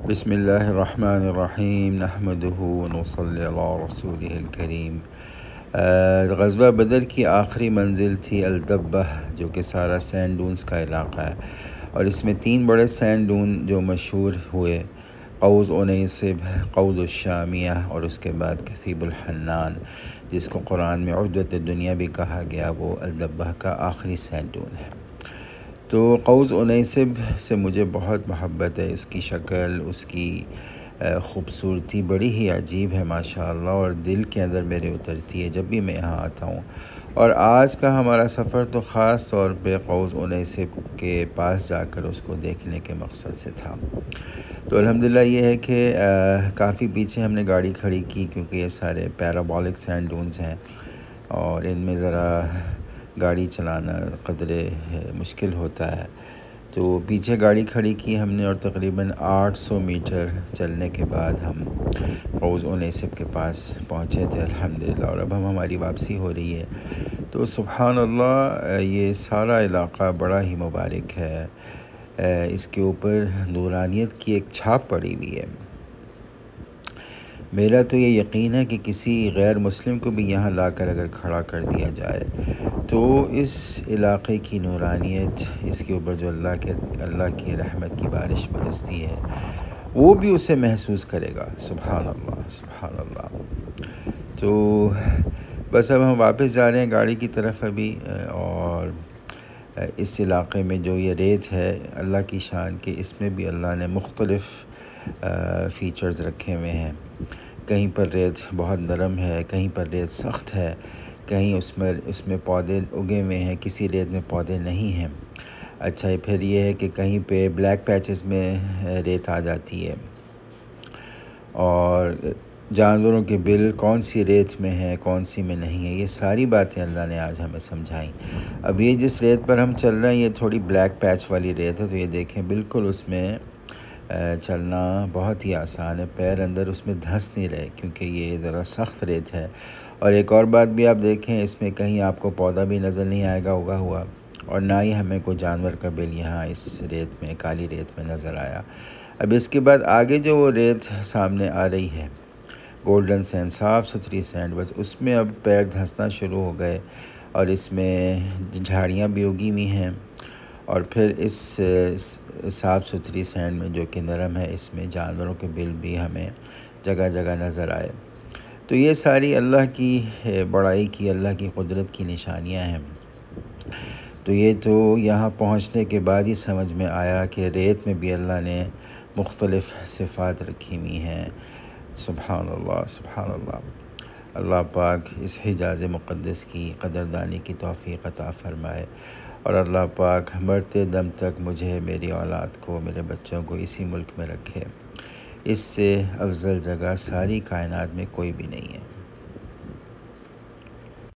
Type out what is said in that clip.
بسم اللہ الرحمن الرحیم نحمدہ ونصلی علی رسولہ الکریم۔ غزوہ بدر کی آخری منزل تھی الدبہ، جو کہ سارا سینڈ ڈونز کا علاقہ ہے، اور اس میں 3 بڑے سینڈ ڈون جو مشہور ہوئے، قوس عنیسب، قوس الشامیہ، اور اس کے بعد کثیب الحنان، جس کو قرآن میں عدوۃ الدنیا بھی کہا گیا، وہ الدبہ کا آخری سینڈ ڈون ہے۔ تو قوس عنیسب سے مجھے بہت محبت ہے، اس کی شکل، اس کی خوبصورتی بڑی ہی عجیب ہے ماشاءاللہ، اور دل کے اندر میرے اترتی ہے جب بھی میں یہاں آتا ہوں۔ اور آج کا ہمارا سفر تو خاص طور پہ قوس عنیسب کے پاس جا کر اس کو دیکھنے کے مقصد سے تھا۔ تو الحمدللہ یہ ہے کہ کافی پیچھے ہم نے گاڑی کھڑی کی، کیونکہ یہ سارے پیرابولک سینڈ ڈونز ہیں اور ان میں ذرا گاڑی چلانا قدرے مشکل ہوتا ہے۔ تو پیچھے گاڑی کھڑی کی ہم نے، اور تقریباً 800 میٹر چلنے کے بعد ہم قوس عنیسب کے پاس پہنچے تھے الحمدللہ، اور اب ہماری واپسی ہو رہی ہے۔ تو سبحان اللہ، یہ سارا علاقہ بڑا ہی مبارک ہے، اس کے اوپر نورانیت کی ایک چھاپ پڑی ہوئی ہے۔ میرا تو یہ یقین ہے کہ کسی غیر مسلم کو بھی یہاں لا کر اگر کھڑا کر دیا جائے تو اس علاقے کی نورانیت، اس کے اوپر جو اللہ کی رحمت کی بارش برستی ہے، وہ بھی اسے محسوس کرے گا۔ سبحان اللہ، سبحان اللہ۔ تو بس اب ہم واپس جا رہے ہیں گاڑی کی طرف ابھی، اور اس علاقے میں جو یہ ریت ہے، اللہ کی شان کہ اس میں بھی اللہ نے مختلف فیچرز رکھے ہوئے ہیں۔ کہیں پر ریت بہت نرم ہے، کہیں پر ریت سخت ہے، کہیں اس میں پودے اگے ہوئے ہیں، کسی ریت میں پودے نہیں ہیں۔ اچھا، پھر یہ ہے کہ کہیں پہ بلیک پیچز میں ریت آ جاتی ہے، اور جانوروں کے بل کون سی ریت میں ہے کون سی میں نہیں ہے، یہ ساری باتیں اللہ نے آج ہمیں سمجھائیں۔ اب یہ جس ریت پر ہم چل رہے ہیں، یہ تھوڑی بلیک پیچ والی ریت ہے، تو یہ دیکھیں بالکل اس میں چلنا بہت ہی آسان ہے، پیر اندر اس میں دھنس نہیں رہے، کیونکہ یہ ذرا سخت ریت ہے۔ اور ایک اور بات بھی آپ دیکھیں، اس میں کہیں آپ کو پودا بھی نظر نہیں آئے گا اگا ہوا، اور نہ ہی ہمیں کوئی جانور کا بل یہاں اس ریت میں، کالی ریت میں نظر آیا۔ اب اس کے بعد آگے جو وہ ریت سامنے آ رہی ہے، گولڈن سینڈ، صاف ستھری سینڈ، بس اس میں اب پیر دھنسنا شروع ہو گئے، اور اس میں جھاڑیاں بھی اگی ہوئی ہیں، اور پھر اس صاف ستھری سینڈ میں جو کہ نرم ہے، اس میں جانوروں کے بل بھی ہمیں جگہ جگہ نظر آئے۔ تو یہ ساری اللہ کی بڑائی کی، اللہ کی قدرت کی نشانیاں ہیں۔ تو یہ تو یہاں پہنچنے کے بعد ہی سمجھ میں آیا کہ ریت میں بھی اللہ نے مختلف صفات رکھی ہوئی ہیں۔ سبحان اللہ، سبحان اللہ۔ اللہ پاک اس حجاز مقدس کی قدردانی کی توفیق عطا فرمائے، اور اللہ پاک مرتے دم تک مجھے، میری اولاد کو، میرے بچوں کو اسی ملک میں رکھے۔ اس سے افضل جگہ ساری کائنات میں کوئی بھی نہیں ہے۔